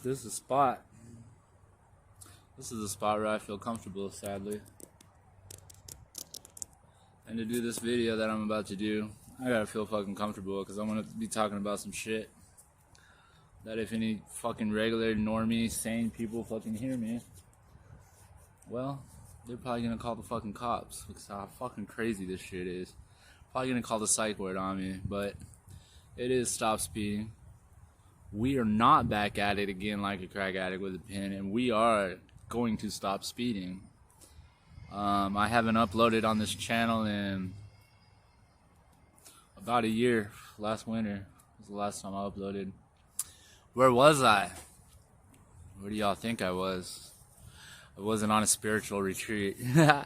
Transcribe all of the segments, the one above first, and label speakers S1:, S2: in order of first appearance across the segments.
S1: This is a spot. This is a spot where I feel comfortable, sadly. And to do this video that I'm about to do, I gotta feel fucking comfortable because I'm gonna be talking about some shit that if any fucking regular, normie, sane people fucking hear me, well, they're probably gonna call the fucking cops because how fucking crazy this shit is. Probably gonna call the psych ward on me, but it is stop speeding. We are not back at it again like a crack addict with a pen, and we are going to stop speeding. I haven't uploaded on this channel in about a year. Last winter was the last time I uploaded. Where was I? Where do y'all think I was? I wasn't on a spiritual retreat. I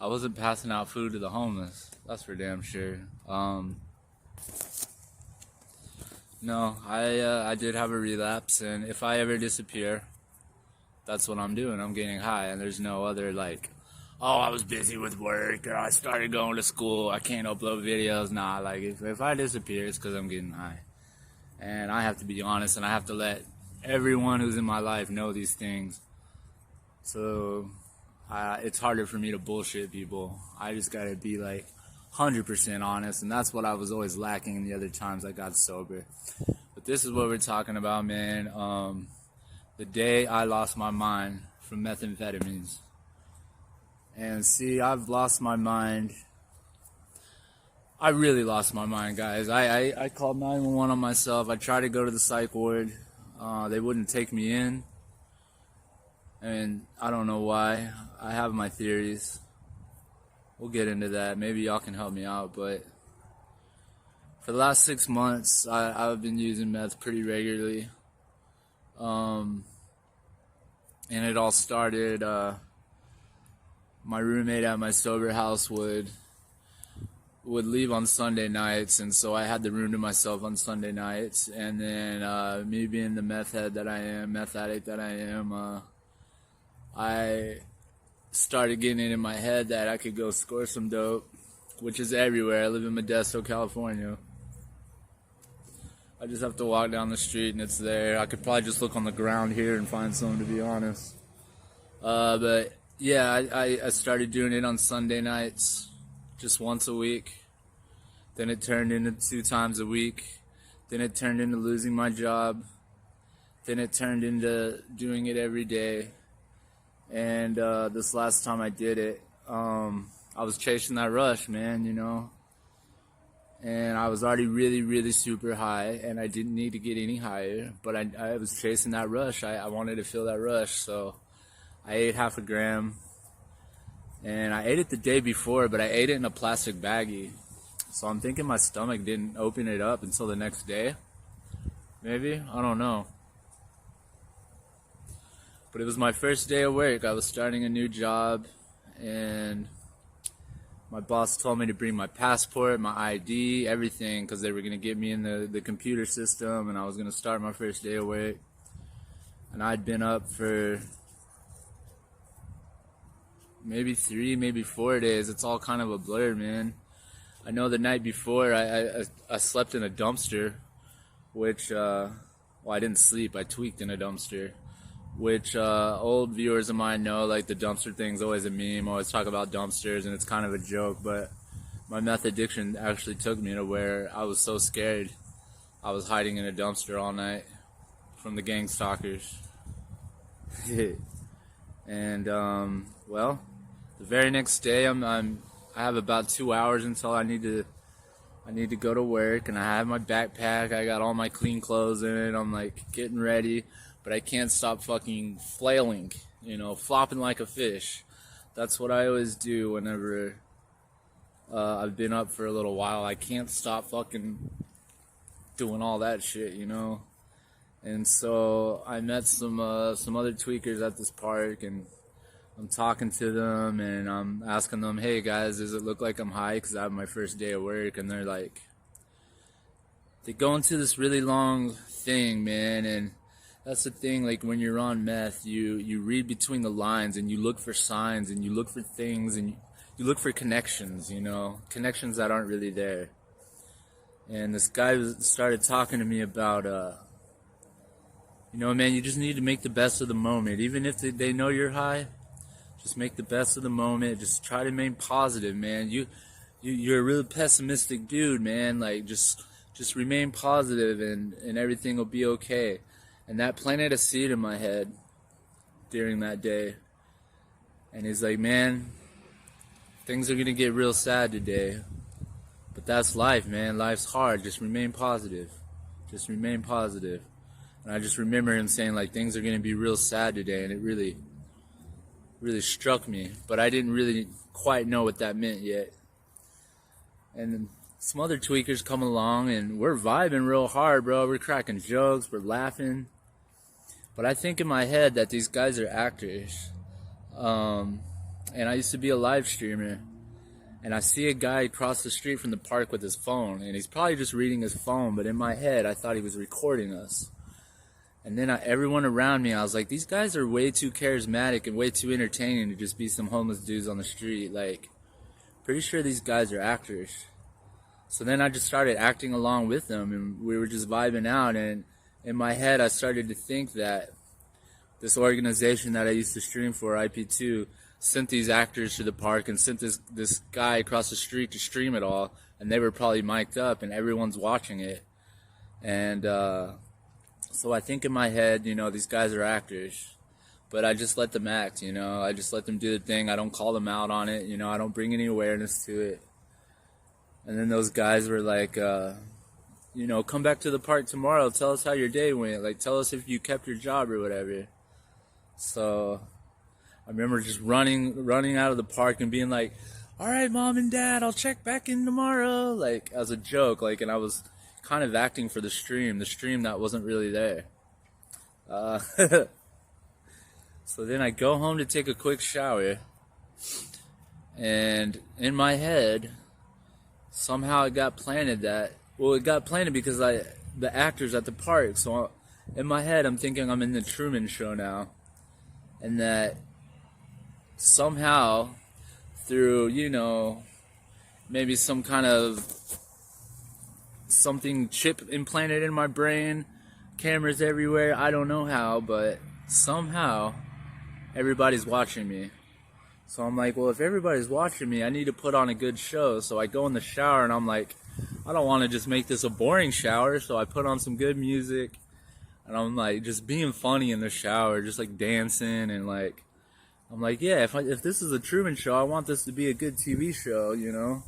S1: wasn't passing out food to the homeless. That's for damn sure. No, I did have a relapse, and if I ever disappear, that's what I'm doing. I'm getting high, and there's no other like, oh, I was busy with work, or I started going to school, I can't upload videos. Nah, like if I disappear, it's because I'm getting high. And I have to be honest, and I have to let everyone who's in my life know these things. So it's harder for me to bullshit people. I just gotta be like 100% honest, and that's what I was always lacking the other times I got sober. But this is what we're talking about, man. The day I lost my mind from methamphetamines. And see, I've lost my mind. I really lost my mind, guys. I called 911 on myself. I tried to go to the psych ward. They wouldn't take me in. And I don't know why. I have my theories. We'll get into that. Maybe y'all can help me out. But for the last 6 months, I've been using meth pretty regularly. And it all started, my roommate at my sober house would leave on Sunday nights, and so I had the room to myself on Sunday nights. And then me being the meth head that I am, meth addict that I am, I started getting it in my head that I could go score some dope, which is everywhere. I live in Modesto, California. I just have to walk down the street and it's there. I could probably just look on the ground here and find some, to be honest. But yeah, I started doing it on Sunday nights, just once a week. Then it turned into 2 times a week. Then it turned into losing my job. Then it turned into doing it every day. And this last time I did it, I was chasing that rush, man, you know. And I was already really, really super high, and I didn't need to get any higher. But I was chasing that rush. I wanted to feel that rush, so I ate half a gram. And I ate it the day before, but I ate it in a plastic baggie. So I'm thinking my stomach didn't open it up until the next day. Maybe? I don't know. But it was my first day of work. I was starting a new job, and my boss told me to bring my passport, my ID, everything, because they were going to get me in the computer system, and I was going to start my first day of work. And I'd been up for maybe 3, maybe 4 days. It's all kind of a blur, man. I know the night before I slept in a dumpster, which, well, I didn't sleep. I tweaked in a dumpster, which old viewers of mine know, like the dumpster thing's always a meme. I always talk about dumpsters, and it's kind of a joke, but my meth addiction actually took me to where I was so scared I was hiding in a dumpster all night from the gang stalkers. And well, the very next day I have about 2 hours until I need to go to work, and I have my backpack. I got all my clean clothes in it. I'm like getting ready, but I can't stop fucking flailing, you know, flopping like a fish. That's what I always do whenever I've been up for a little while. I can't stop fucking doing all that shit, you know. And so I met some other tweakers at this park, and I'm talking to them, and I'm asking them, hey guys, does it look like I'm high? Because I have my first day of work. And they're like, they go into this really long thing, man. And that's the thing, like when you're on meth, you read between the lines, and you look for signs, and you look for things, and you look for connections, you know, connections that aren't really there. And this guy started talking to me about You know, man, you just need to make the best of the moment. Even if they know you're high, just make the best of the moment. Just try to remain positive, man. You're a really pessimistic dude, man. Like, just remain positive and everything will be okay. And that planted a seed in my head during that day. And he's like, man, things are gonna get real sad today. But that's life, man. Life's hard. Just remain positive. Just remain positive. And I just remember him saying, like, things are gonna be real sad today, and it really struck me. But I didn't really quite know what that meant yet. And then some other tweakers come along, and we're vibing real hard, bro. We're cracking jokes, we're laughing. But I think in my head that these guys are actors. And I used to be a live streamer. And I see a guy across the street from the park with his phone. And he's probably just reading his phone. But in my head, I thought he was recording us. And then everyone around me, I was like, these guys are way too charismatic and way too entertaining to just be some homeless dudes on the street. Like, pretty sure these guys are actors. So then I just started acting along with them, and we were just vibing out. And in my head, I started to think that this organization that I used to stream for, IP2, sent these actors to the park and sent this guy across the street to stream it all. And they were probably mic'd up, and everyone's watching it. And so I think in my head, you know, these guys are actors. But I just let them act, you know. I just let them do the thing. I don't call them out on it, you know. I don't bring any awareness to it. And then those guys were like, you know, come back to the park tomorrow. Tell us how your day went. Like, tell us if you kept your job or whatever. So I remember just running out of the park and being like, all right, Mom and Dad, I'll check back in tomorrow. Like, as a joke. Like, and I was kind of acting for the stream that wasn't really there. So then I go home to take a quick shower. And in my head, somehow it got planted that, well, it got planted because the actors at the park. So in my head, I'm thinking I'm in the Truman Show now. And that somehow, through, you know, maybe some kind of something chip implanted in my brain, cameras everywhere, I don't know how, but somehow everybody's watching me. So I'm like, well, if everybody's watching me, I need to put on a good show. So I go in the shower and I'm like, I don't want to just make this a boring shower. So I put on some good music and I'm like just being funny in the shower, just like dancing and like, I'm like, yeah, if this is a Truman Show, I want this to be a good TV show, you know?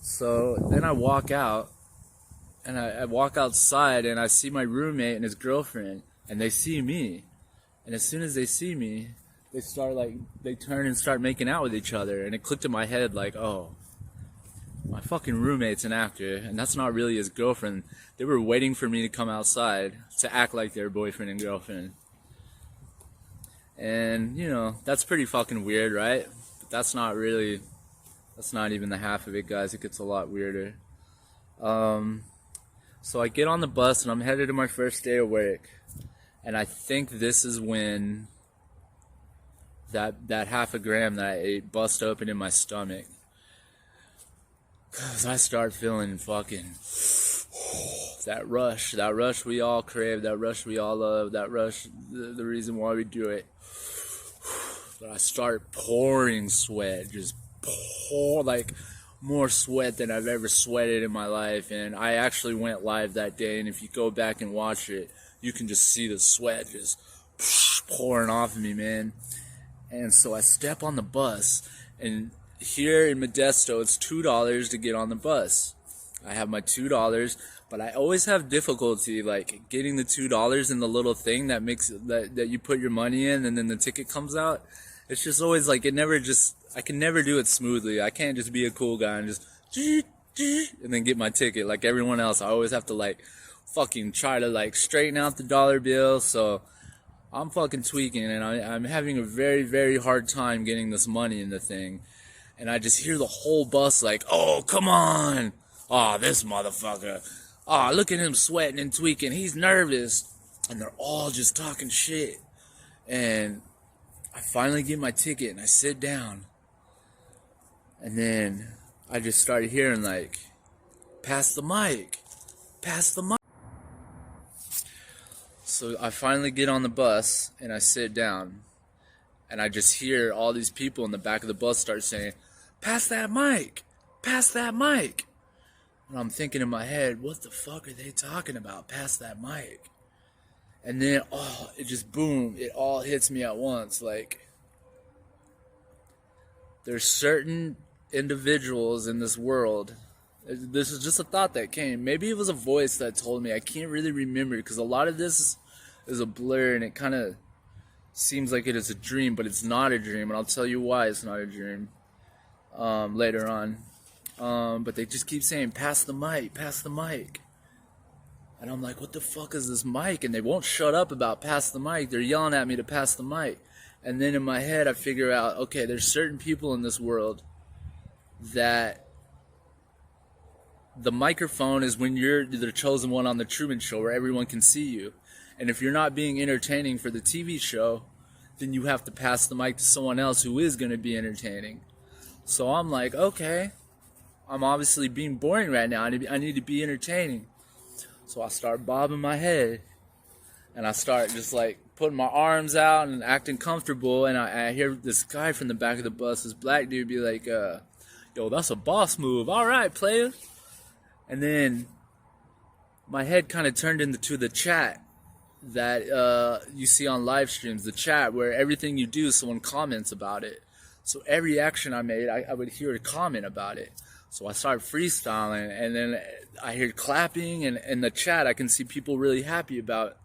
S1: So then I walk out and I walk outside and I see my roommate and his girlfriend and they see me. And as soon as they see me, they turn and start making out with each other. And it clicked in my head like, oh, my fucking roommate's an actor, and that's not really his girlfriend. They were waiting for me to come outside to act like they're boyfriend and girlfriend. And, you know, that's pretty fucking weird, right? But that's not even the half of it, guys. It gets a lot weirder. So I get on the bus, and I'm headed to my first day of work. And I think this is when that half a gram that I ate bust open in my stomach. Cause I start feeling fucking that rush we all crave, that rush we all love, that rush, the reason why we do it. But I start pouring sweat, just pour like more sweat than I've ever sweated in my life. And I actually went live that day, and if you go back and watch it, you can just see the sweat just pouring off of me, man. And so I step on the bus, and here in Modesto, it's $2 to get on the bus. I have my $2, but I always have difficulty, like, getting the $2 in the little thing that makes that you put your money in, and then the ticket comes out. It's just always like, I can never do it smoothly. I can't just be a cool guy and just, and then get my ticket like everyone else. I always have to, like, fucking try to, like, straighten out the dollar bill. So I'm fucking tweaking, and I'm having a very, very hard time getting this money in the thing. And I just hear the whole bus like, oh, come on. Oh, this motherfucker. Oh, look at him sweating and tweaking. He's nervous. And they're all just talking shit. And I finally get my ticket, and I sit down. And then I just started hearing, like, pass the mic. Pass the mic. So I finally get on the bus and I sit down, and I just hear all these people in the back of the bus start saying, "Pass that mic, pass that mic." And I'm thinking in my head, what the fuck are they talking about? Pass that mic. And then, it just boom, it all hits me at once. Like, there's certain individuals in this world. This is just a thought that came. Maybe it was a voice that told me. I can't really remember, because a lot of this is a blur, and it kind of seems like it is a dream, but it's not a dream. And I'll tell you why it's not a dream later on. But they just keep saying, pass the mic, pass the mic. And I'm like, what the fuck is this mic? And they won't shut up about pass the mic. They're yelling at me to pass the mic. And then in my head, I figure out, okay, there's certain people in this world that the microphone is when you're the chosen one on the Truman Show, where everyone can see you. And if you're not being entertaining for the TV show, then you have to pass the mic to someone else who is going to be entertaining. So I'm like, okay, I'm obviously being boring right now. I need to be entertaining. So I start bobbing my head, and I start just like putting my arms out and acting comfortable. And I hear this guy from the back of the bus, this black dude, be like, yo, that's a boss move. All right, player. And then my head kind of turned into the chat that you see on live streams, the chat where everything you do, someone comments about it. So every action I made, I would hear a comment about it. So I started freestyling, and then I hear clapping, and in the chat I can see people really happy about,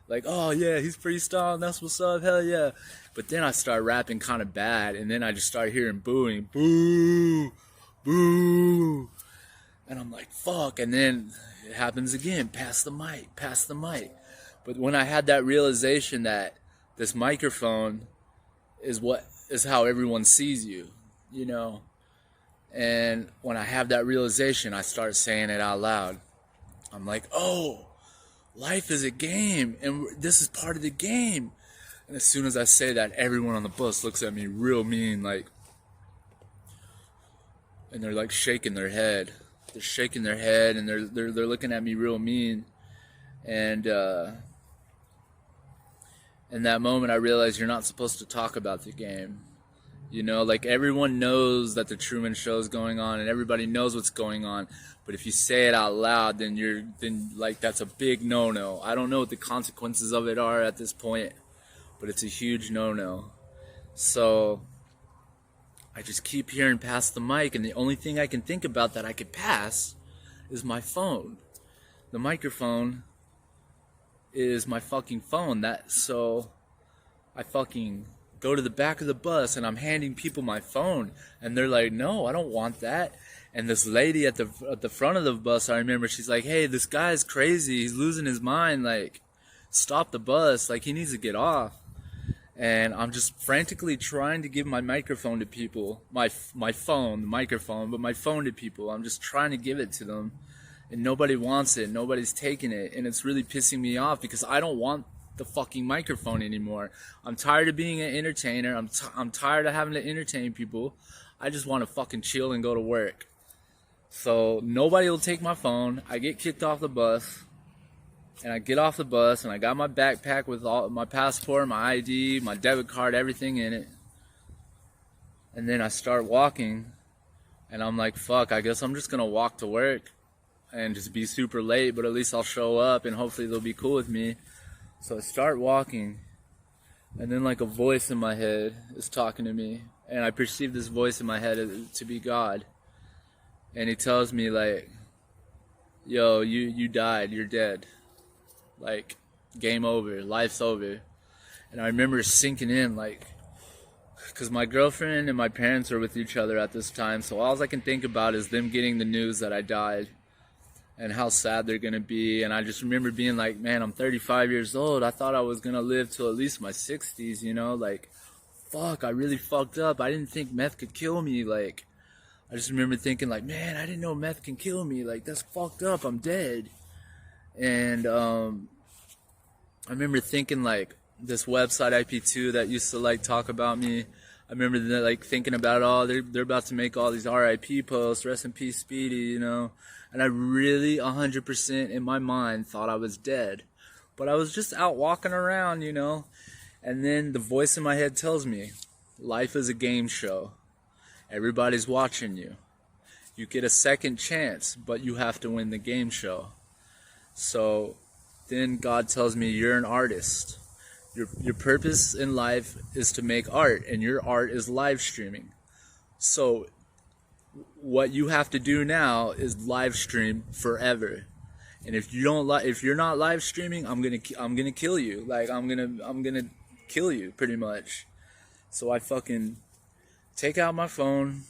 S1: like, oh yeah, he's freestyling, that's what's up, hell yeah. But then I started rapping kind of bad, and then I just started hearing booing, boo, boo. And I'm like, fuck, and then it happens again, pass the mic, pass the mic. But when I had that realization that this microphone is how everyone sees you, you know. And when I have that realization, I start saying it out loud. I'm like, oh, life is a game, and this is part of the game. And as soon as I say that, everyone on the bus looks at me real mean, like, and they're like shaking their head. They're shaking their head, and they're looking at me real mean. And in that moment, I realized you're not supposed to talk about the game. You know, like, everyone knows that the Truman Show is going on, and everybody knows what's going on. But if you say it out loud, then like, that's a big no-no. I don't know what the consequences of it are at this point, but it's a huge no-no. So I just keep hearing pass the mic, and the only thing I can think about that I could pass is my phone. The microphone is my fucking phone. So I fucking go to the back of the bus, and I'm handing people my phone, and they're like, no, I don't want that. And this lady at the front of the bus, I remember, she's like, hey, this guy's crazy, he's losing his mind, like, stop the bus, like, he needs to get off. And I'm just frantically trying to give my microphone to people, my phone, the microphone, but my phone to people. I'm just trying to give it to them, and nobody wants it, nobody's taking it, and it's really pissing me off, because I don't want the fucking microphone anymore. I'm tired of being an entertainer. I'm tired of having to entertain people. I just want to fucking chill and go to work. So nobody will take my phone. I get kicked off the bus, and I get off the bus, and I got my backpack with all my passport, my ID, my debit card, everything in it. And then I start walking, and I'm like, fuck, I guess I'm just gonna walk to work and just be super late, but at least I'll show up, and hopefully they'll be cool with me. So I start walking, and then like a voice in my head is talking to me, and I perceive this voice in my head to be God. And he tells me, like, yo, you died, you're dead. Like, game over, life's over. And I remember sinking in, like, because my girlfriend and my parents are with each other at this time, so all I can think about is them getting the news that I died, and how sad they're gonna be. And I just remember being like, man, I'm 35 years old. I thought I was gonna live till at least my 60s, you know? Like, fuck, I really fucked up. I didn't think meth could kill me. Like, I just remember thinking, like, man, I didn't know meth can kill me. Like, that's fucked up. I'm dead. And I remember thinking, like, this website IP2 that used to, like, talk about me. I remember, like, thinking about, oh, they're about to make all these RIP posts, rest in peace, Speedy, you know? And I really, 100% in my mind, thought I was dead. But I was just out walking around, you know, and then the voice in my head tells me, life is a game show. Everybody's watching you. You get a second chance, but you have to win the game show. So then God tells me, you're an artist. Your purpose in life is to make art, and your art is live streaming. So what you have to do now is live stream forever. And if you're not live streaming, I'm gonna kill you. Like I'm gonna kill you pretty much. So I fucking take out my phone,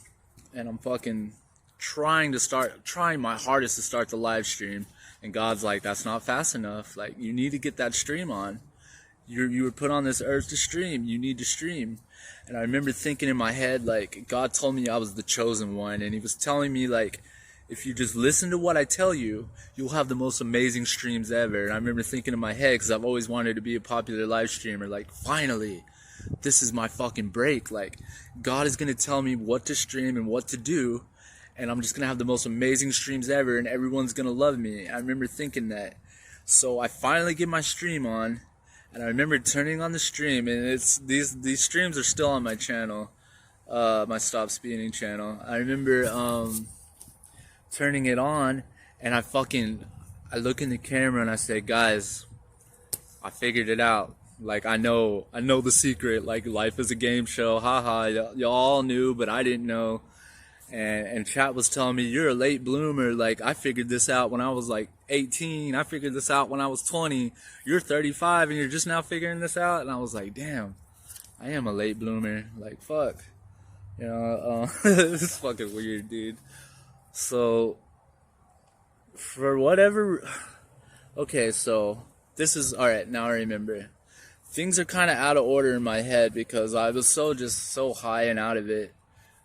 S1: and I'm fucking trying my hardest to start the live stream. And God's like, that's not fast enough. Like, you need to get that stream on. You were put on this earth to stream. You need to stream. And I remember thinking in my head, like, God told me I was the chosen one. And he was telling me, like, if you just listen to what I tell you, you'll have the most amazing streams ever. And I remember thinking in my head, because I've always wanted to be a popular live streamer, like, finally, this is my fucking break. Like, God is going to tell me what to stream and what to do. And I'm just going to have the most amazing streams ever. And everyone's going to love me. I remember thinking that. So I finally get my stream on. And I remember turning on the stream, and it's these streams are still on my channel, my Stop Speeding channel. I remember turning it on, and I look in the camera and I say, guys, I figured it out. Like, I know the secret. Like, life is a game show. Haha, y'all all knew, but I didn't know. And chat was telling me, you're a late bloomer. Like, I figured this out when I was like 18. I figured this out when I was 20. You're 35 and you're just now figuring this out. And I was like, damn, I am a late bloomer. Like, fuck. You know, it's fucking weird, dude. So, for whatever... Okay, so, this is... Alright, now I remember. Things are kind of out of order in my head because I was so high and out of it.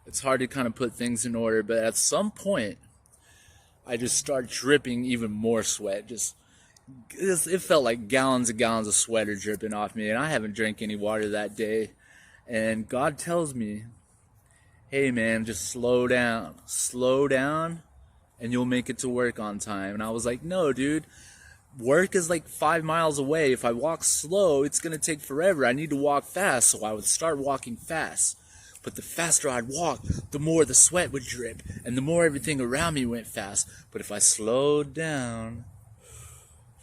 S1: It's hard to kind of put things in order, but at some point, I just start dripping even more sweat. It felt like gallons and gallons of sweat are dripping off me, and I haven't drank any water that day. And God tells me, hey man, just slow down, and you'll make it to work on time. And I was like, no, dude, work is like 5 miles away. If I walk slow, it's gonna take forever. I need to walk fast, so I would start walking fast. But the faster I'd walk, the more the sweat would drip, and the more everything around me went fast. But if I slowed down,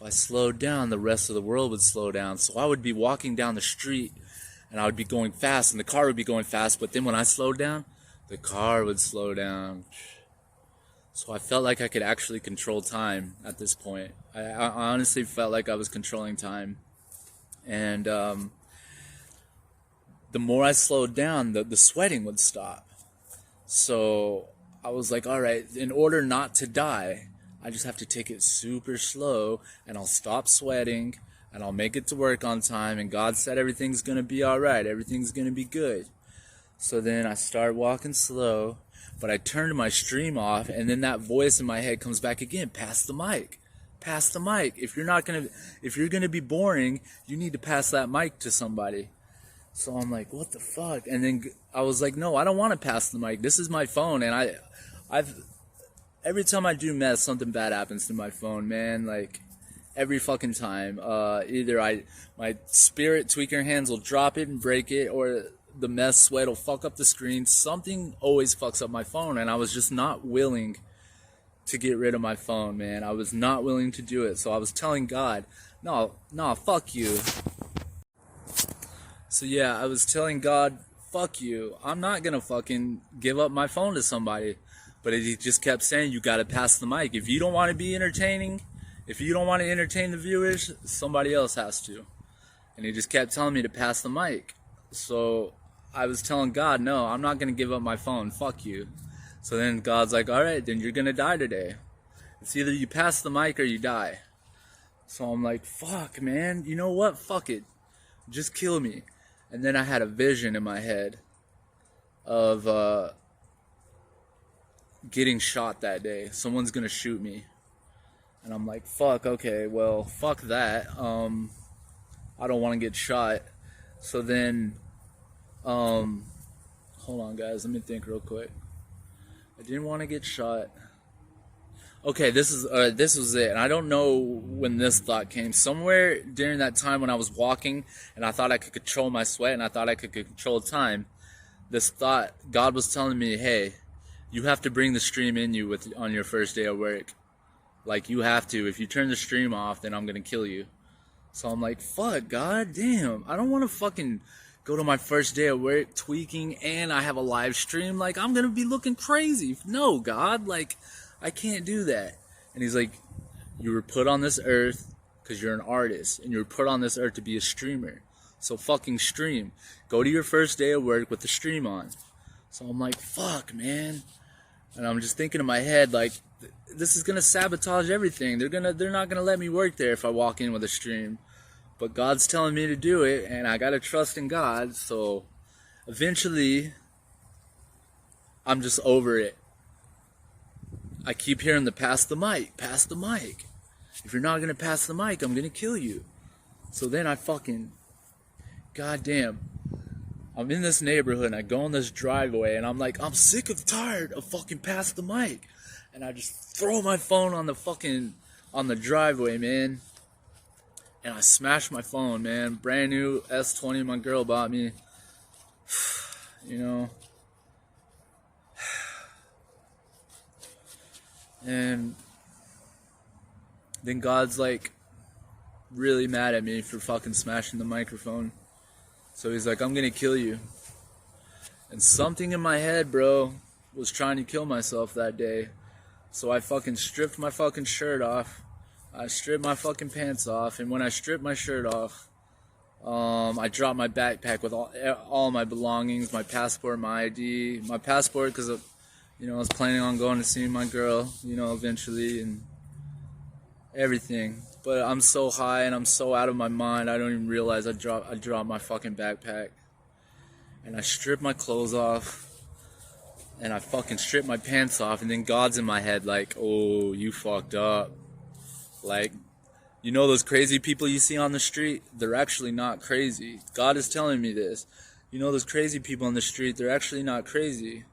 S1: the rest of the world would slow down. So I would be walking down the street, and I would be going fast, and the car would be going fast. But then when I slowed down, the car would slow down. So I felt like I could actually control time at this point. I honestly felt like I was controlling time. And, the more I slowed down, the sweating would stop. So I was like, all right, in order not to die, I just have to take it super slow, and I'll stop sweating, and I'll make it to work on time, and God said everything's going to be all right. Everything's going to be good. So then I start walking slow, but I turned my stream off, and then that voice in my head comes back again, pass the mic. Pass the mic. If you're going to be boring, you need to pass that mic to somebody. So I'm like, what the fuck? And then I was like, no, I don't want to pass the mic. This is my phone, and every time I do meth, something bad happens to my phone, man. Like, every fucking time. Either my spirit tweaker hands will drop it and break it, or the meth sweat will fuck up the screen. Something always fucks up my phone, and I was just not willing to get rid of my phone, man. I was not willing to do it. So I was telling God, no, fuck you. So yeah, I was telling God, fuck you. I'm not gonna fucking give up my phone to somebody. But he just kept saying, you gotta pass the mic. If you don't want to be entertaining, if you don't want to entertain the viewers, somebody else has to. And he just kept telling me to pass the mic. So I was telling God, no, I'm not gonna give up my phone. Fuck you. So then God's like, all right, then you're gonna die today. It's either you pass the mic or you die. So I'm like, fuck, man. You know what? Fuck it. Just kill me. And then I had a vision in my head of getting shot that day. Someone's gonna shoot me. And I'm like, fuck, okay, well, fuck that. I don't want to get shot. So then, hold on, guys, let me think real quick. I didn't want to get shot. Okay, this was it. And I don't know when this thought came. Somewhere during that time when I was walking and I thought I could control my sweat and I thought I could control time, this thought, God was telling me, hey, you have to bring the stream in you on your first day of work. Like, you have to. If you turn the stream off, then I'm gonna kill you. So I'm like, fuck, God damn. I don't want to fucking go to my first day of work tweaking and I have a live stream. Like, I'm gonna be looking crazy. No, God, like, I can't do that. And he's like, you were put on this earth because you're an artist, and you were put on this earth to be a streamer. So fucking stream. Go to your first day of work with the stream on. So I'm like, fuck, man. And I'm just thinking in my head, like, this is gonna sabotage everything. They're not gonna let me work there if I walk in with a stream. But God's telling me to do it, and I gotta trust in God. So eventually, I'm just over it. I keep hearing the pass the mic, pass the mic. If you're not gonna pass the mic, I'm gonna kill you. So then I fucking, goddamn, I'm in this neighborhood and I go in this driveway and I'm like, I'm sick of tired of fucking pass the mic. And I just throw my phone on the driveway, man. And I smash my phone, man. Brand new S20 my girl bought me. You know. And then God's like really mad at me for fucking smashing the microphone. So he's like, I'm gonna kill you. And something in my head, bro, was trying to kill myself that day. So I fucking stripped my fucking shirt off. I stripped my fucking pants off. And when I stripped my shirt off, I dropped my backpack with all my belongings, my passport, my ID, my passport, because I was planning on going to see my girl, eventually, and everything. But I'm so high and I'm so out of my mind, I don't even realize I dropped my fucking backpack. And I stripped my clothes off. And I fucking stripped my pants off. And then God's in my head like, oh, you fucked up. Like, those crazy people you see on the street? They're actually not crazy. God is telling me this. Those crazy people on the street, they're actually not crazy.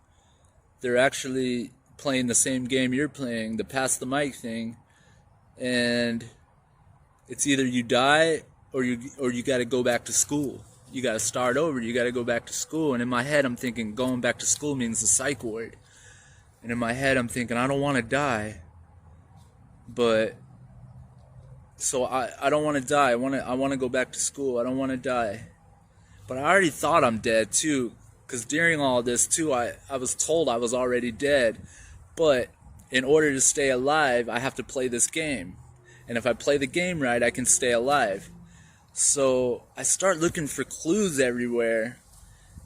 S1: They're actually playing the same game you're playing, the pass the mic thing. And it's either you die or you got to go back to school. You got to start over. You got to go back to school. And in my head, I'm thinking going back to school means the psych ward. And in my head, I'm thinking I don't want to die. But so I don't want to die. I want to go back to school. I don't want to die. But I already thought I'm dead too, because during all this too, I was told I was already dead. But in order to stay alive, I have to play this game. And if I play the game right, I can stay alive. So I start looking for clues everywhere.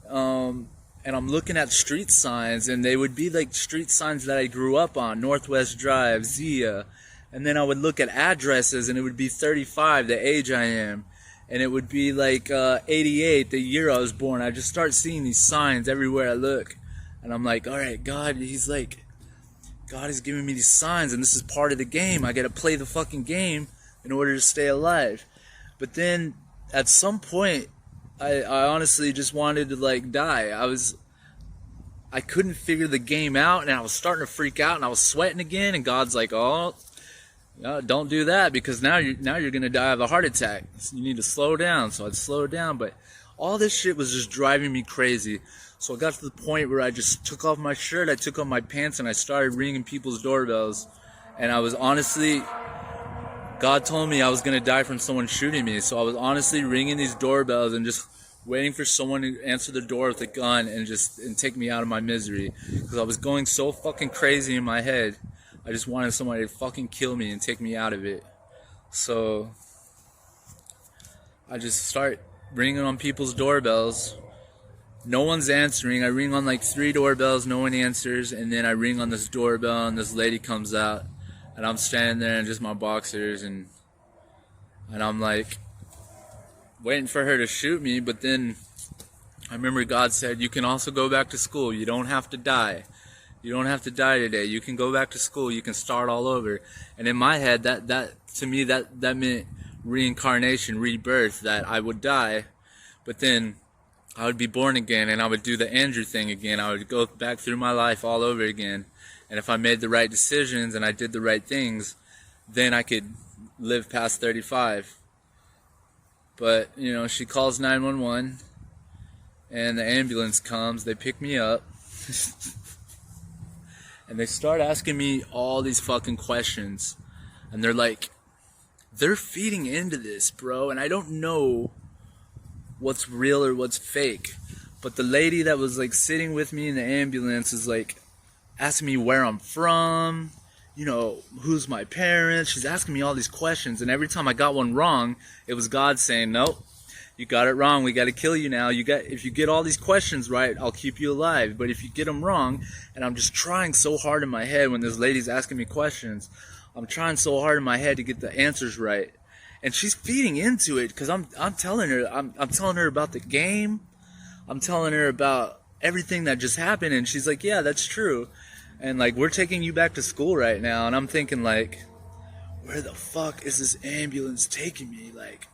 S1: And I'm looking at street signs, and they would be like street signs that I grew up on. Northwest Drive, Zia. And then I would look at addresses, and it would be 35, the age I am. And it would be like 88, the year I was born. I just start seeing these signs everywhere I look. And I'm like, all right, God is giving me these signs, and this is part of the game. I got to play the fucking game in order to stay alive. But then at some point, I honestly just wanted to die. I couldn't figure the game out, and I was starting to freak out, and I was sweating again. And God's like, "Oh, no, don't do that, because now you're gonna die of a heart attack. So you need to slow down." So I'd slow down, but all this shit was just driving me crazy. So I got to the point where I just took off my shirt, I took off my pants, and I started ringing people's doorbells. And I was honestly, God told me I was going to die from someone shooting me. So I was honestly ringing these doorbells and just waiting for someone to answer the door with a gun and take me out of my misery. Because I was going so fucking crazy in my head. I just wanted somebody to fucking kill me and take me out of it. So I just start ringing on people's doorbells. No one's answering. I ring on 3 doorbells, no one answers, and then I ring on this doorbell and this lady comes out, and I'm standing there in just my boxers, and I'm waiting for her to shoot me. But then I remember God said, you can also go back to school. You don't have to die. You don't have to die today. You can go back to school. You can start all over. And in my head, that to me that meant reincarnation, rebirth, that I would die, but then I would be born again, and I would do the Andrew thing again. I would go back through my life all over again. And if I made the right decisions and I did the right things, then I could live past 35. But, you know, she calls 911 and the ambulance comes, they pick me up and they start asking me all these fucking questions. And they're like, they're feeding into this, bro, and I don't know what's real or what's fake. But the lady that was like sitting with me in the ambulance is like asking me where I'm from, you know, who's my parents. She's asking me all these questions, and every time I got one wrong, it was God saying, nope, you got it wrong, we got to kill you now. If you get all these questions right, I'll keep you alive. But if you get them wrong, and I'm just trying so hard in my head when this lady's asking me questions, I'm trying so hard in my head to get the answers right. And she's feeding into it because I'm telling her about the game. I'm telling her about everything that just happened, and she's like, yeah, that's true. And like, we're taking you back to school right now. And I'm thinking like, where the fuck is this ambulance taking me? Like,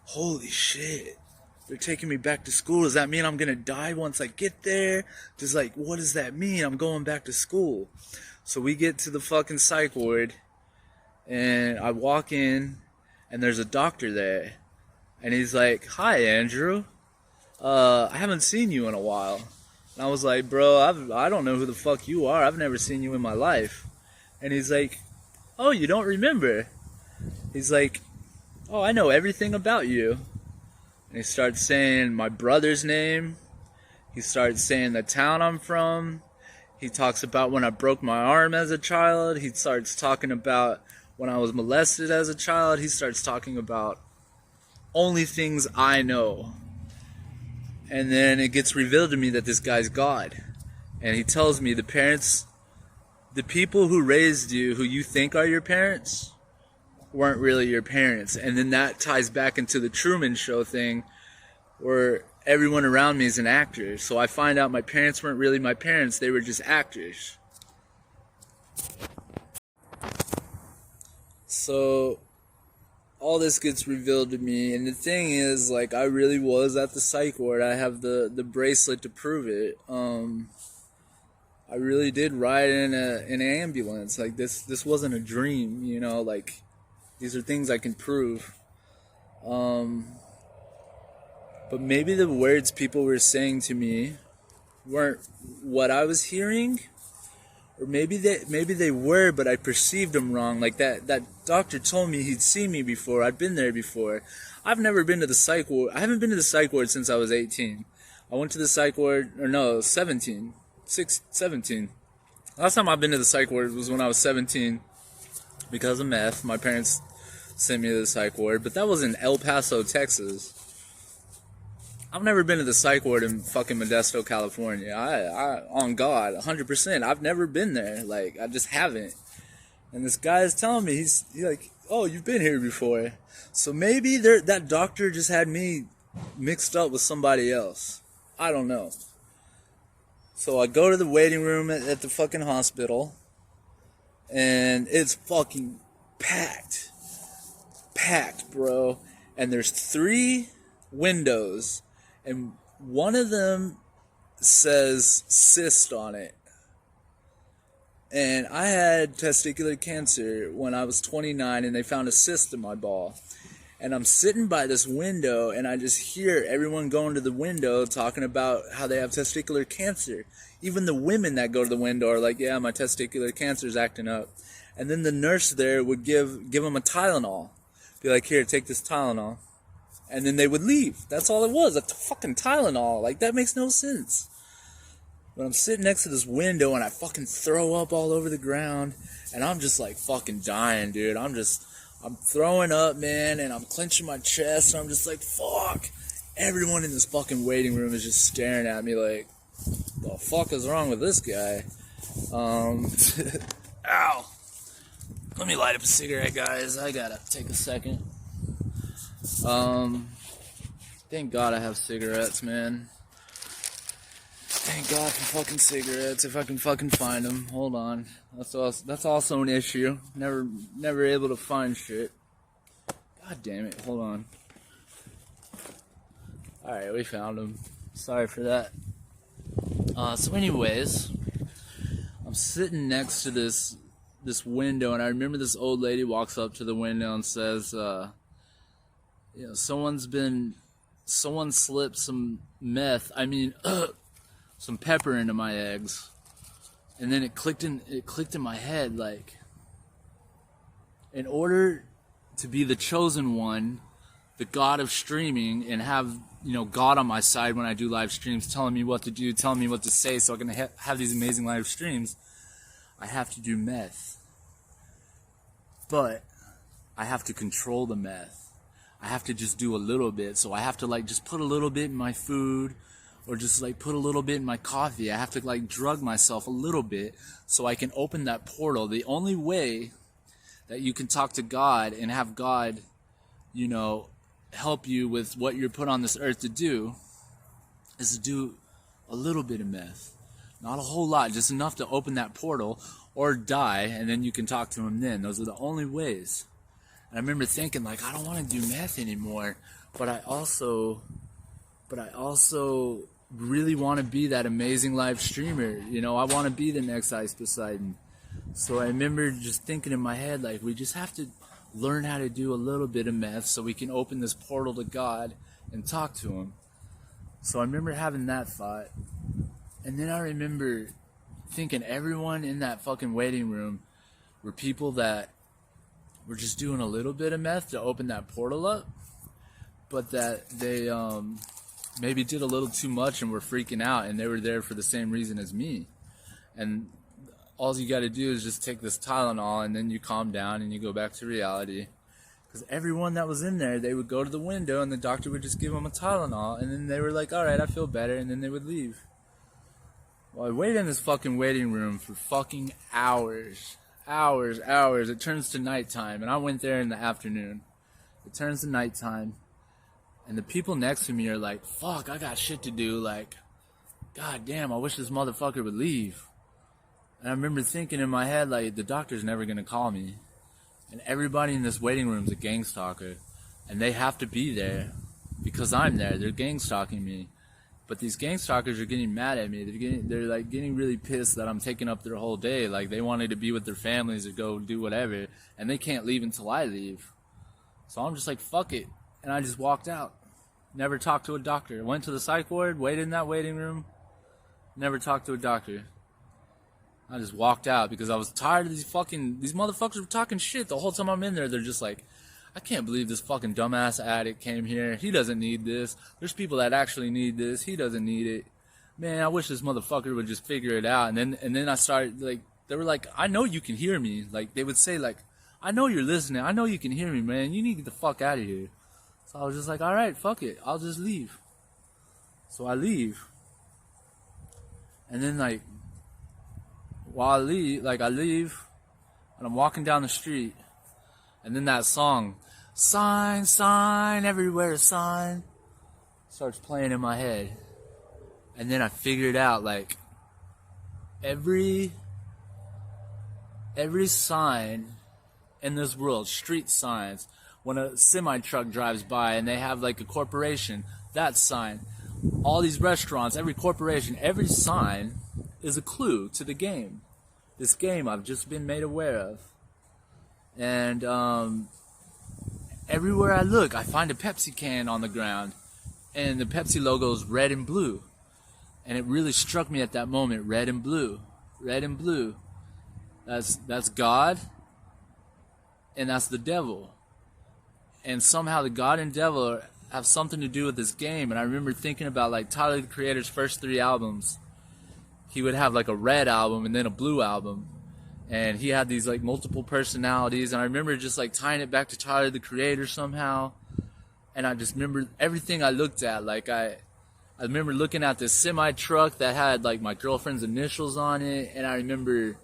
S1: holy shit, they're taking me back to school. Does that mean I'm gonna die once I get there? What does that mean? I'm going back to school. So we get to the fucking psych ward, and I walk in, and there's a doctor there, and he's like, hi, Andrew. I haven't seen you in a while. And I was like, bro, I don't know who the fuck you are. I've never seen you in my life. And he's like, oh, you don't remember? He's like, oh, I know everything about you. And he starts saying my brother's name. He starts saying the town I'm from. He talks about when I broke my arm as a child. He starts talking about when I was molested as a child. He starts talking about only things I know. And then it gets revealed to me that this guy's God. And he tells me the people who raised you, who you think are your parents, weren't really your parents. And then that ties back into the Truman Show thing, where everyone around me is an actor. So I find out my parents weren't really my parents, they were just actors. So all this gets revealed to me, and the thing is, like, I really was at the psych ward. I have the bracelet to prove it. I really did ride in an ambulance. Like, this wasn't a dream, you know, like, these are things I can prove. But maybe the words people were saying to me weren't what I was hearing, or maybe they were, but I perceived them wrong. Like that doctor told me he'd seen me before. I'd been there before. I've never been to the psych ward. I haven't been to the psych ward since I was 18. I went to the psych ward, 17. Last time I've been to the psych ward was when I was 17 because of meth. My parents sent me to the psych ward, but that was in El Paso, Texas. I've never been to the psych ward in fucking Modesto, California. I on God, 100%. I've never been there. Like, I just haven't. And this guy is telling me, he's like, oh, you've been here before. So maybe that doctor just had me mixed up with somebody else. I don't know. So I go to the waiting room at the fucking hospital, and it's fucking packed. Packed, bro. And there's 3 windows, and one of them says cyst on it. And I had testicular cancer when I was 29, and they found a cyst in my ball. And I'm sitting by this window, and I just hear everyone going to the window talking about how they have testicular cancer. Even the women that go to the window are like, yeah, my testicular cancer's acting up. And then the nurse there would give them a Tylenol. Be like, here, take this Tylenol. And then they would leave. That's all it was, a fucking Tylenol. Like, that makes no sense. But I'm sitting next to this window, and I fucking throw up all over the ground, and I'm just like fucking dying, dude. I'm throwing up, man, and I'm clenching my chest, and I'm just like, fuck. Everyone in this fucking waiting room is just staring at me like, the fuck is wrong with this guy? Ow. Let me light up a cigarette, guys. I gotta take a second. Thank God I have cigarettes, man. Thank God for fucking cigarettes, if I can fucking find them. Hold on. That's also an issue. Never able to find shit. God damn it. Hold on. Alright, we found them. Sorry for that. So anyways, I'm I'm sitting next to this window, and I remember this old lady walks up to the window and says, someone slipped some meth, some pepper into my eggs. And then it clicked in my head, like, in order to be the chosen one, the God of streaming, and have, God on my side when I do live streams, telling me what to do, telling me what to say, so I can have these amazing live streams, I have to do meth. But I have to control the meth. I have to just do a little bit. So I have to just put a little bit in my food, or just put a little bit in my coffee. I have to drug myself a little bit so I can open that portal. The only way that you can talk to God and have God, help you with what you're put on this earth to do is to do a little bit of meth. Not a whole lot, just enough to open that portal, or die, and then you can talk to him then. Those are the only ways. And I remember thinking, I don't want to do meth anymore, but I also really want to be that amazing live streamer. I want to be the next Ice Poseidon. So I remember just thinking in my head, we just have to learn how to do a little bit of meth so we can open this portal to God and talk to him. So I remember having that thought. And then I remember thinking everyone in that fucking waiting room were people that were just doing a little bit of meth to open that portal up, but that they maybe did a little too much and were freaking out, and they were there for the same reason as me. And all you got to do is just take this Tylenol, and then you calm down and you go back to reality. Because everyone that was in there, they would go to the window and the doctor would just give them a Tylenol, and then they were like, all right, I feel better, and then they would leave. Well, I waited in this fucking waiting room for fucking hours. It turns to nighttime, and I went there in the afternoon. It turns to nighttime, and the people next to me are like, fuck, I got shit to do. God damn, I wish this motherfucker would leave. And I remember thinking in my head, the doctor's never gonna call me. And everybody in this waiting room is a gang stalker, and they have to be there because I'm there. They're gang stalking me. But these gang stalkers are getting mad at me. They're getting really pissed that I'm taking up their whole day. They wanted to be with their families or go do whatever, and they can't leave until I leave. So I'm just fuck it. And I just walked out. Never talked to a doctor. Went to the psych ward, waited in that waiting room. Never talked to a doctor. I just walked out because I was tired of these motherfuckers were talking shit. The whole time I'm in there, they're just I can't believe this fucking dumbass addict came here. He doesn't need this. There's people that actually need this. He doesn't need it. Man, I wish this motherfucker would just figure it out. And then I started, they were I know you can hear me. They would say, I know you're listening. I know you can hear me, man. You need to get the fuck out of here. So I was just all right, fuck it. I'll just leave. So I leave. And then, while I leave, and I'm walking down the street, and then that song, sign, sign, everywhere a sign, starts playing in my head. And then I figured out, every sign in this world, street signs, when a semi-truck drives by and they have, a corporation, that sign, all these restaurants, every corporation, every sign is a clue to the game. This game I've just been made aware of. And everywhere I look, I find a Pepsi can on the ground, and the Pepsi logo is red and blue. And it really struck me at that moment, red and blue. Red and blue. That's God, and that's the devil. And somehow the God and devil have something to do with this game. And I remember thinking about Tyler, the Creator's first 3 albums. He would have a red album and then a blue album. And he had these multiple personalities, and I remember just tying it back to Tyler the Creator somehow. And I just remember everything I looked at. I remember looking at this semi truck that had my girlfriend's initials on it, and I remember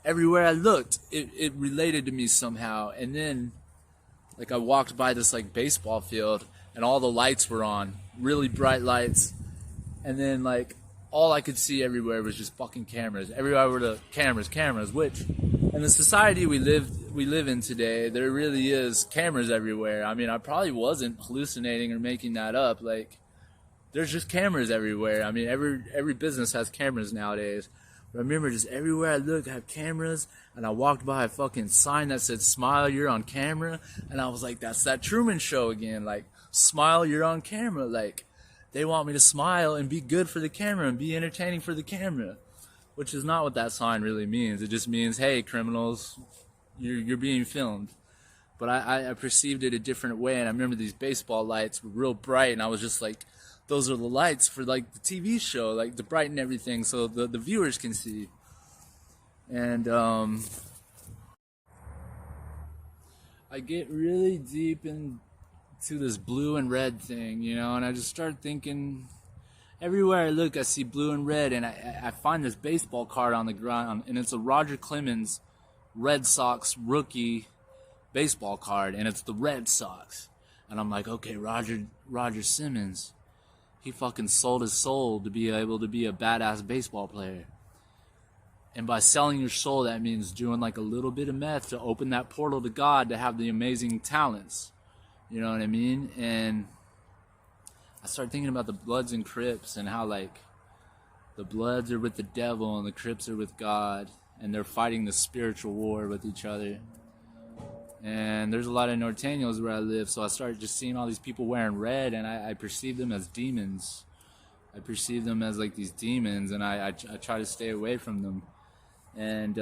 S1: everywhere I looked, it related to me somehow. And then I walked by this baseball field, and all the lights were on, really bright lights, and then all I could see everywhere was just fucking cameras. Everywhere were the cameras, which in the society we live in today, there really is cameras everywhere. I probably wasn't hallucinating or making that up. There's just cameras everywhere. Every business has cameras nowadays. But I remember just everywhere I looked, I had cameras, and I walked by a fucking sign that said, "Smile, you're on camera," and I was like, that's that Truman Show again, like, smile, you're on camera, like, they want me to smile and be good for the camera and be entertaining for the camera, which is not what that sign really means. It just means, hey, criminals, you're being filmed. But I perceived it a different way, and I remember these baseball lights were real bright, and I was just like, those are the lights for like the TV show, like to brighten everything so the viewers can see. And I get really deep into this blue and red thing, you know, and I just start thinking, everywhere I look I see blue and red, and I find this baseball card on the ground, and it's a Roger Clemens Red Sox rookie baseball card, and it's the Red Sox. And I'm like, okay, Roger Simmons, he fucking sold his soul to be able to be a badass baseball player. And by selling your soul, that means doing like a little bit of meth to open that portal to God to have the amazing talents. You know what I mean? And I started thinking about the Bloods and Crips, and how like the Bloods are with the devil and the Crips are with God, and they're fighting the spiritual war with each other. And there's a lot of Norteños where I live, so I started just seeing all these people wearing red, and I perceive them as demons. I perceive them as like these demons, and I try to stay away from them. And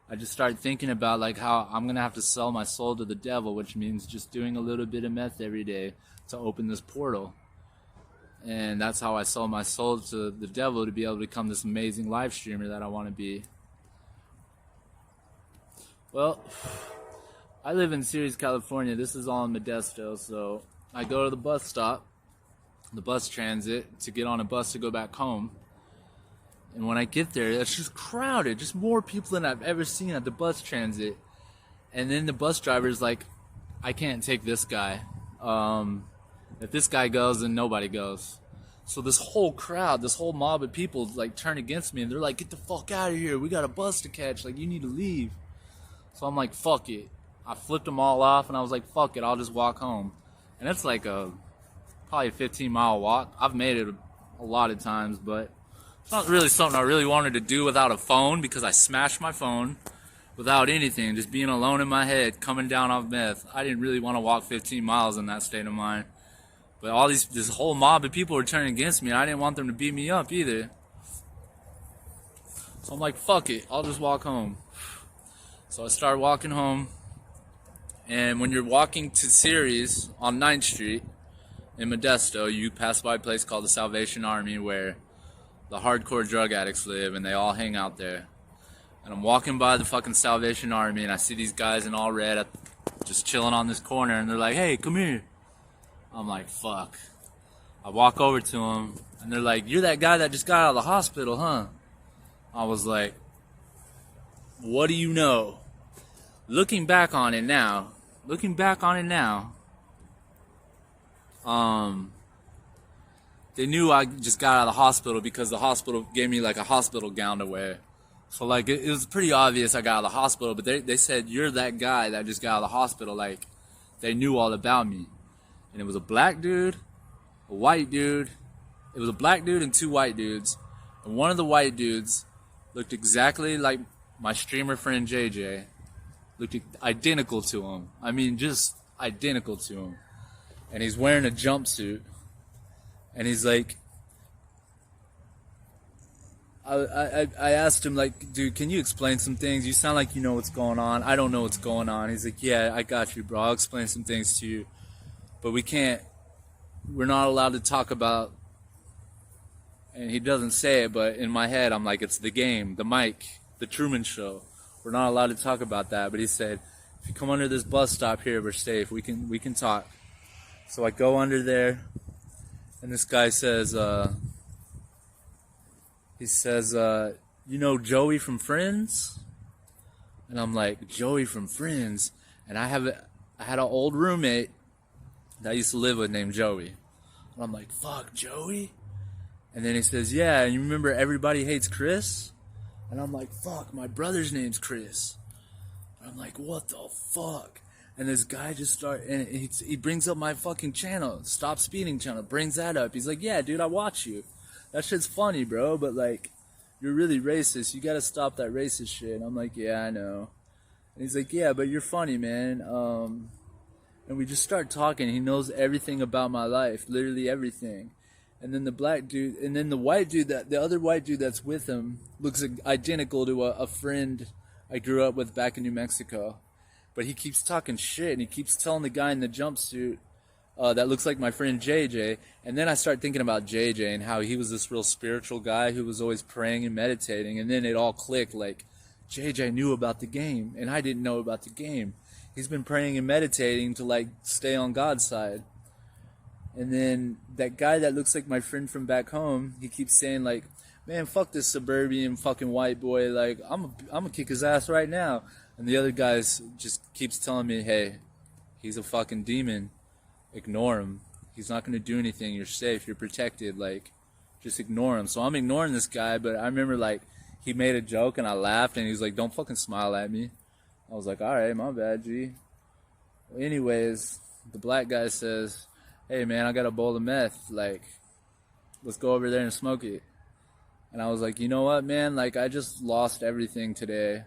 S1: I just started thinking about like how I'm gonna have to sell my soul to the devil, which means just doing a little bit of meth every day to open this portal. And that's how I sell my soul to the devil, to be able to become this amazing live streamer that I want to be. Well, I live in Ceres, California. This is all in Modesto, so I go to the bus stop, the bus transit, to get on a bus to go back home. And when I get there, it's just crowded, just more people than I've ever seen at the bus transit. And then the bus driver's like, I can't take this guy. If this guy goes, then nobody goes. So this whole crowd, this whole mob of people like turn against me, and they're like, get the fuck out of here. We got a bus to catch. Like, you need to leave. So I'm like, fuck it. I flipped them all off, and I was like, fuck it, I'll just walk home. And it's like probably a 15-mile walk. I've made it a lot of times, but it's not really something I really wanted to do without a phone, because I smashed my phone without anything, just being alone in my head, coming down off meth. I didn't really want to walk 15 miles in that state of mind. But this whole mob of people were turning against me, and I didn't want them to beat me up either. So I'm like, fuck it, I'll just walk home. So I started walking home, and when you're walking to Ceres on 9th Street in Modesto, you pass by a place called the Salvation Army, where the hardcore drug addicts live, and they all hang out there. And I'm walking by the fucking Salvation Army, and I see these guys in all red just chilling on this corner, and they're like, hey, come here. I'm like, fuck. I walk over to them, and they're like, you're that guy that just got out of the hospital, huh? I was like, what do you know? Looking back on it now, they knew I just got out of the hospital because the hospital gave me like a hospital gown to wear. So like it was pretty obvious I got out of the hospital, but they said, you're that guy that just got out of the hospital. Like, they knew all about me. And it was a black dude, a white dude. It was a black dude and two white dudes. And one of the white dudes looked exactly like my streamer friend JJ. Looked identical to him. I mean, just identical to him. And he's wearing a jumpsuit. And he's like, I asked him, like, dude, can you explain some things? You sound like you know what's going on. I don't know what's going on. He's like, yeah, I got you, bro. I'll explain some things to you. But we're not allowed to talk about, and he doesn't say it, but in my head, I'm like, it's the game, the mic, the Truman Show. We're not allowed to talk about that. But he said, if you come under this bus stop here, we're safe. We can talk. So I go under there, and this guy says, you know Joey from Friends? And I'm like, Joey from Friends? And I had an old roommate that I used to live with named Joey. And I'm like, fuck, Joey? And then he says, yeah, and you remember Everybody Hates Chris? And I'm like, fuck, my brother's name's Chris. And I'm like, what the fuck? And this guy just and he brings up my fucking channel, Stop Speeding channel, brings that up. He's like, yeah, dude, I watch you. That shit's funny, bro, but like, you're really racist. You gotta stop that racist shit. And I'm like, yeah, I know. And he's like, yeah, but you're funny, man. And we just start talking. He knows everything about my life, literally everything. And then the black dude, and then the white dude, the other white dude that's with him, looks identical to a friend I grew up with back in New Mexico. But he keeps talking shit, and he keeps telling the guy in the jumpsuit that looks like my friend JJ. And then I start thinking about JJ and how he was this real spiritual guy who was always praying and meditating. And then it all clicked, like, JJ knew about the game, and I didn't know about the game. He's been praying and meditating to, like, stay on God's side. And then that guy that looks like my friend from back home, he keeps saying, like, man, fuck this suburban fucking white boy. Like, I'm gonna kick his ass right now. And the other guy just keeps telling me, hey, he's a fucking demon. Ignore him. He's not gonna do anything. You're safe. You're protected. Like, just ignore him. So I'm ignoring this guy, but I remember, like, he made a joke and I laughed and he was like, don't fucking smile at me. I was like, alright, my bad, G. Well, anyways, the black guy says, hey man, I got a bowl of meth. Like, let's go over there and smoke it. And I was like, you know what, man? Like, I just lost everything today.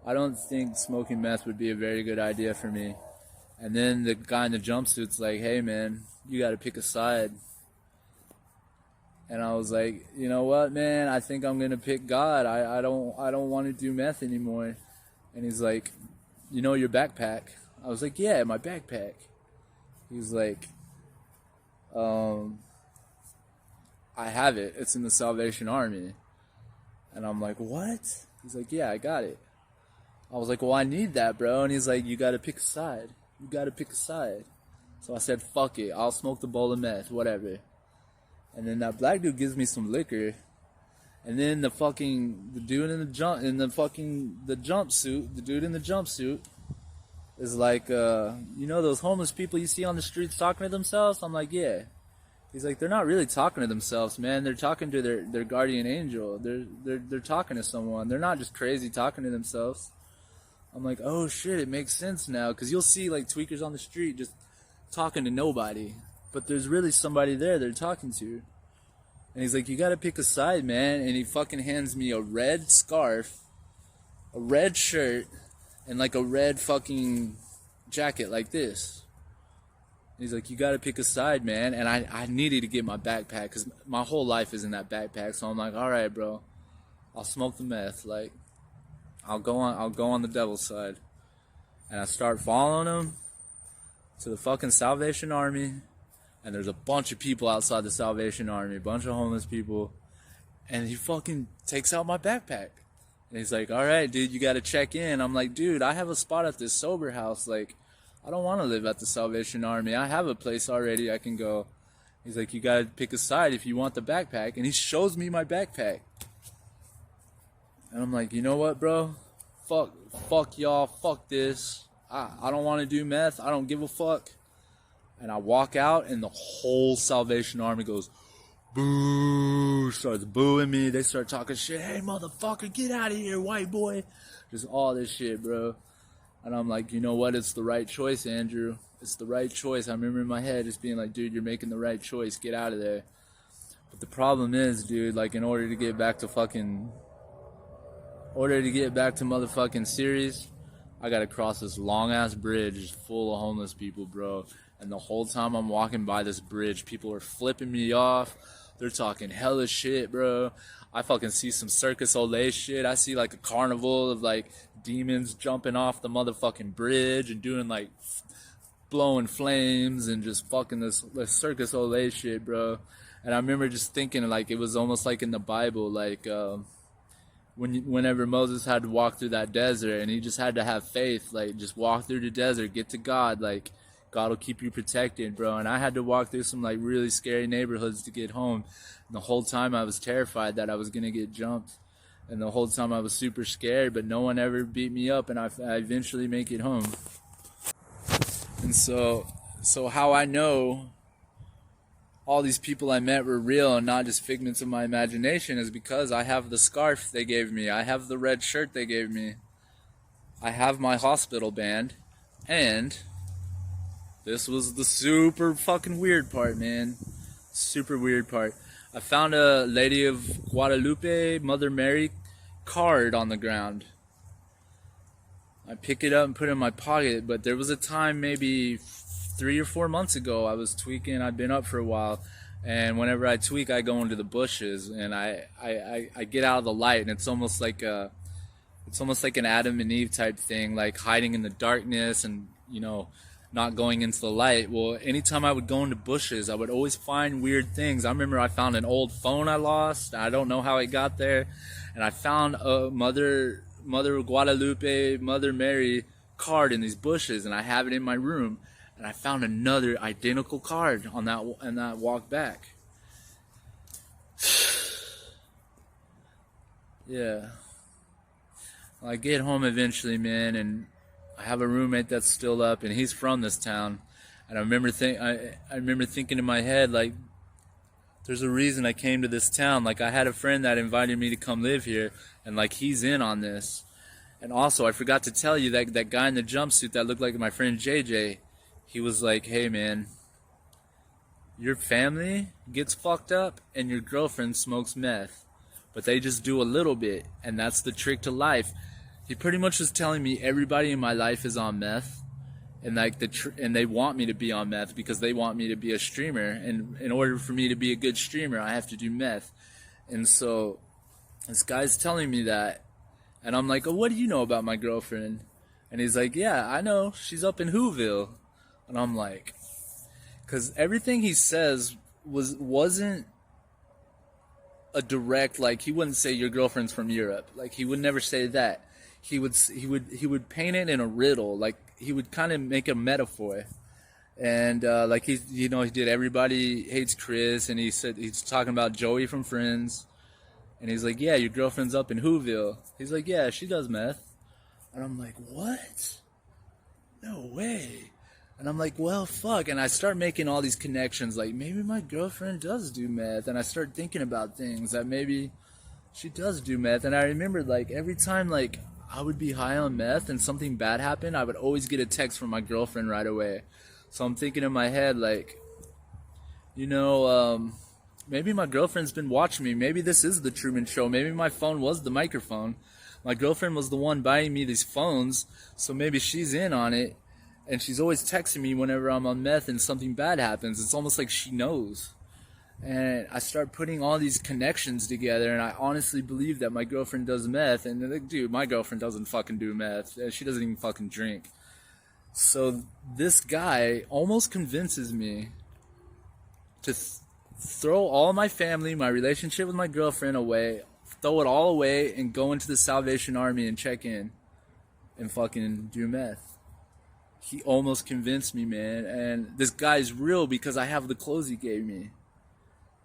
S1: I don't think smoking meth would be a very good idea for me. And then the guy in the jumpsuit's like, hey man, you gotta pick a side. And I was like, you know what, man? I think I'm gonna pick God. I don't want to do meth anymore. And he's like, you know your backpack? I was like, yeah, my backpack. He's like, I have it. It's in the Salvation Army. And I'm like, what? He's like, yeah, I got it. I was like, well, I need that, bro. And he's like, you gotta pick a side. You gotta pick a side. So I said, fuck it. I'll smoke the bowl of meth, whatever. And then that black dude gives me some liquor. And then the dude in the jumpsuit is like, you know those homeless people you see on the streets talking to themselves? I'm like, yeah. He's like, they're not really talking to themselves, man. They're talking to their guardian angel. They're talking to someone. They're not just crazy talking to themselves. I'm like, oh shit, it makes sense now. Because you'll see like tweakers on the street just talking to nobody. But there's really somebody there they're talking to. And he's like, you gotta pick a side, man. And he fucking hands me a red scarf, a red shirt, and like a red fucking jacket like this. He's like, you gotta pick a side, man. And I needed to get my backpack because my whole life is in that backpack. So I'm like, all right, bro, I'll smoke the meth. Like, I'll go on the devil's side. And I start following him to the fucking Salvation Army. And there's a bunch of people outside the Salvation Army, a bunch of homeless people. And he fucking takes out my backpack. And he's like, all right, dude, you gotta check in. I'm like, dude, I have a spot at this sober house. Like, I don't want to live at the Salvation Army. I have a place already I can go. He's like, you gotta pick a side if you want the backpack. And he shows me my backpack. And I'm like, you know what, bro? Fuck y'all. Fuck this. I don't want to do meth. I don't give a fuck. And I walk out, and the whole Salvation Army goes, boo, starts booing me. They start talking shit. Hey, motherfucker, get out of here, white boy. Just all this shit, bro. And I'm like, you know what? It's the right choice, Andrew. It's the right choice. I remember in my head just being like, dude, you're making the right choice. Get out of there. But the problem is, dude, like, in order to get back to motherfucking Ceres, I gotta cross this long-ass bridge full of homeless people, bro. And the whole time I'm walking by this bridge, people are flipping me off. They're talking hella shit, bro. I fucking see some Circus Olay shit. I see like a carnival of like demons jumping off the motherfucking bridge and doing like blowing flames and just fucking this Circus Olay shit, bro. And I remember just thinking like it was almost like in the Bible, like whenever Moses had to walk through that desert and he just had to have faith, like just walk through the desert, get to God, like God will keep you protected, bro. And I had to walk through some like really scary neighborhoods to get home. And the whole time I was terrified that I was gonna get jumped. And the whole time I was super scared, but no one ever beat me up, and I eventually make it home. And so how I know all these people I met were real and not just figments of my imagination is because I have the scarf they gave me. I have the red shirt they gave me. I have my hospital band, and this was the super fucking weird part, man. Super weird part. I found a Lady of Guadalupe, Mother Mary card on the ground. I pick it up and put it in my pocket, but there was a time maybe 3 or 4 months ago I was tweaking. I've been up for a while, and whenever I tweak, I go into the bushes and I get out of the light, and it's almost like an Adam and Eve type thing, like hiding in the darkness and not going into the light. Well, anytime I would go into bushes, I would always find weird things. I remember I found an old phone I lost. I don't know how it got there, and I found a Mother Guadalupe, Mother Mary card in these bushes, and I have it in my room. And I found another identical card on that walk back. Yeah. Well, I get home eventually, man, and I have a roommate that's still up, and he's from this town. And I remember thinking in my head, like, there's a reason I came to this town. Like, I had a friend that invited me to come live here, and like, he's in on this. And also, I forgot to tell you that guy in the jumpsuit that looked like my friend JJ, he was like, hey man, your family gets fucked up and your girlfriend smokes meth, but they just do a little bit, and that's the trick to life. He pretty much was telling me everybody in my life is on meth, and like and they want me to be on meth because they want me to be a streamer, and in order for me to be a good streamer, I have to do meth. And so this guy's telling me that, and I'm like, oh, what do you know about my girlfriend? And he's like, yeah, I know, she's up in Whoville. And I'm like, because everything he says wasn't a direct, like, he wouldn't say your girlfriend's from Europe. Like, he would never say that. He would paint it in a riddle. Like, he would kind of make a metaphor. And like, he did Everybody Hates Chris, and he's talking about Joey from Friends, and he's like, yeah, your girlfriend's up in Whoville. He's like, yeah, she does meth. And I'm like, what? No way. And I'm like, well, fuck. And I start making all these connections, like, maybe my girlfriend does do meth. And I start thinking about things that maybe she does do meth. And I remember, like, every time, like, I would be high on meth and something bad happened, I would always get a text from my girlfriend right away. So I'm thinking in my head, like, maybe my girlfriend's been watching me. Maybe this is the Truman Show. Maybe my phone was the microphone. My girlfriend was the one buying me these phones, so maybe she's in on it. And she's always texting me whenever I'm on meth and something bad happens. It's almost like she knows. And I start putting all these connections together, and I honestly believe that my girlfriend does meth. And they're like, dude, my girlfriend doesn't fucking do meth. She doesn't even fucking drink. So this guy almost convinces me to throw all my family, my relationship with my girlfriend away, throw it all away, and go into the Salvation Army and check in and fucking do meth. He almost convinced me, man. And this guy's real because I have the clothes he gave me.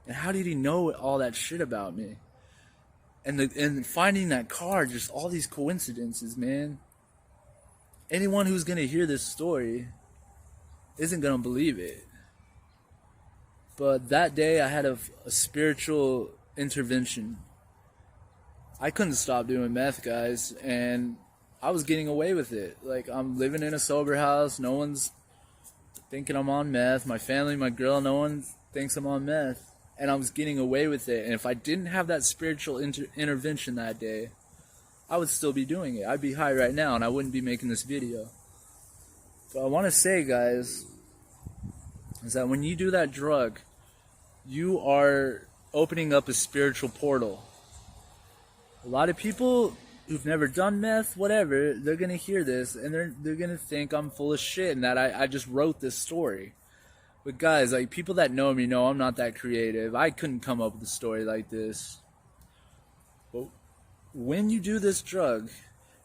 S1: And how did he know all that shit about me? And finding that card, just all these coincidences, man. Anyone who's going to hear this story isn't going to believe it. But that day I had a spiritual intervention. I couldn't stop doing meth, guys, and I was getting away with it. Like, I'm living in a sober house. No one's thinking I'm on meth. My family, my girl, no one thinks I'm on meth. And I was getting away with it. And if I didn't have that spiritual intervention that day, I would still be doing it. I'd be high right now, and I wouldn't be making this video. But I want to say, guys, is that when you do that drug, you are opening up a spiritual portal. A lot of people who've never done meth, whatever, they're going to hear this, and they're going to think I'm full of shit and that I just wrote this story. But guys, like, people that know me know I'm not that creative. I couldn't come up with a story like this. But when you do this drug,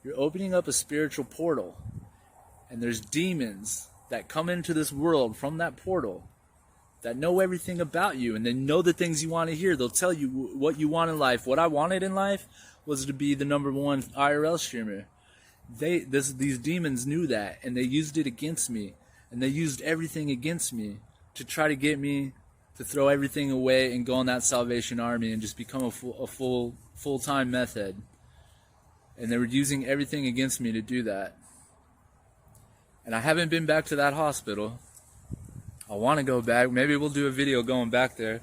S1: you're opening up a spiritual portal. And there's demons that come into this world from that portal that know everything about you, and they know the things you want to hear. They'll tell you what you want in life. What I wanted in life was to be the #1 IRL streamer. These demons knew that, and they used it against me. And they used everything against me to try to get me to throw everything away and go in that Salvation Army and just become a full-time meth head. And they were using everything against me to do that. And I haven't been back to that hospital. I want to go back. Maybe we'll do a video going back there.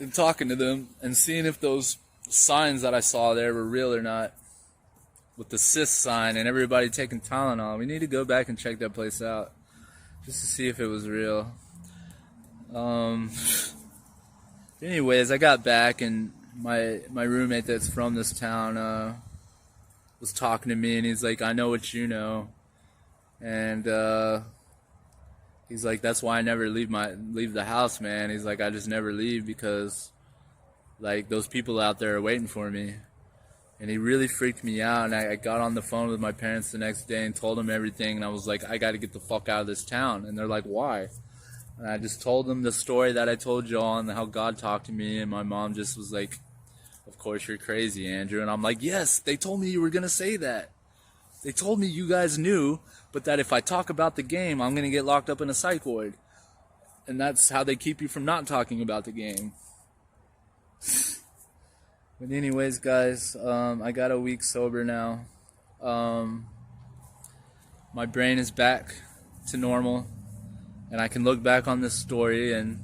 S1: and talking to them and seeing if those signs that I saw there were real or not. With the cyst sign and everybody taking Tylenol. We need to go back and check that place out just to see if it was real. Anyways, I got back and my roommate that's from this town was talking to me, and he's like, I know what you know. And he's like, that's why I never leave the house, man. He's like, I just never leave because like those people out there are waiting for me. And he really freaked me out, and I got on the phone with my parents the next day and told them everything, and I was like, I gotta get the fuck out of this town. And they're like, why? And I just told them the story that I told y'all and how God talked to me, and my mom just was like, of course you're crazy, Andrew. And I'm like, yes, they told me you were gonna say that. They told me you guys knew, but that if I talk about the game, I'm gonna get locked up in a psych ward. And that's how they keep you from not talking about the game. But anyways, guys, I got a week sober now. My brain is back to normal, and I can look back on this story and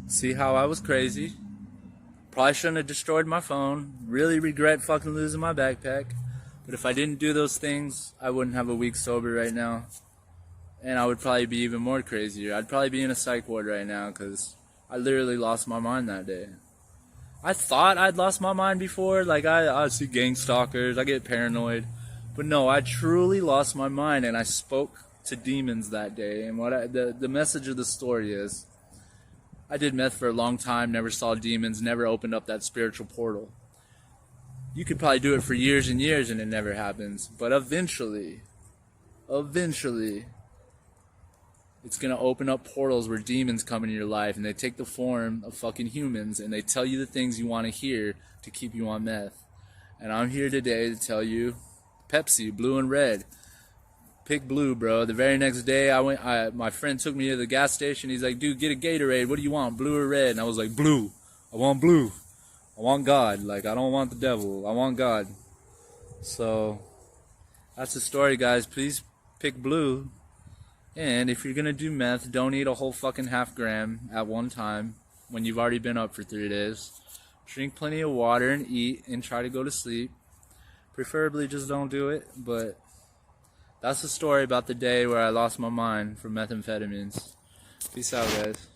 S1: see how I was crazy. Probably shouldn't have destroyed my phone. Really regret fucking losing my backpack. But if I didn't do those things, I wouldn't have a week sober right now. And I would probably be even more crazier. I'd probably be in a psych ward right now because I literally lost my mind that day. I thought I'd lost my mind before. Like, I see gang stalkers, I get paranoid. But no, I truly lost my mind, and I spoke to demons that day. And the message of the story is, I did meth for a long time, never saw demons, never opened up that spiritual portal. You could probably do it for years and years and it never happens. But eventually, it's going to open up portals where demons come into your life and they take the form of fucking humans and they tell you the things you want to hear to keep you on meth. And I'm here today to tell you, Pepsi, blue and red. Pick blue, bro. The very next day, my friend took me to the gas station. He's like, dude, get a Gatorade. What do you want, blue or red? And I was like, blue. I want blue. I want God. Like, I don't want the devil. I want God. So, that's the story, guys. Please pick blue. And if you're going to do meth, don't eat a whole fucking half gram at one time when you've already been up for 3 days. Drink plenty of water and eat and try to go to sleep. Preferably just don't do it, but that's the story about the day where I lost my mind from methamphetamines. Peace out, guys.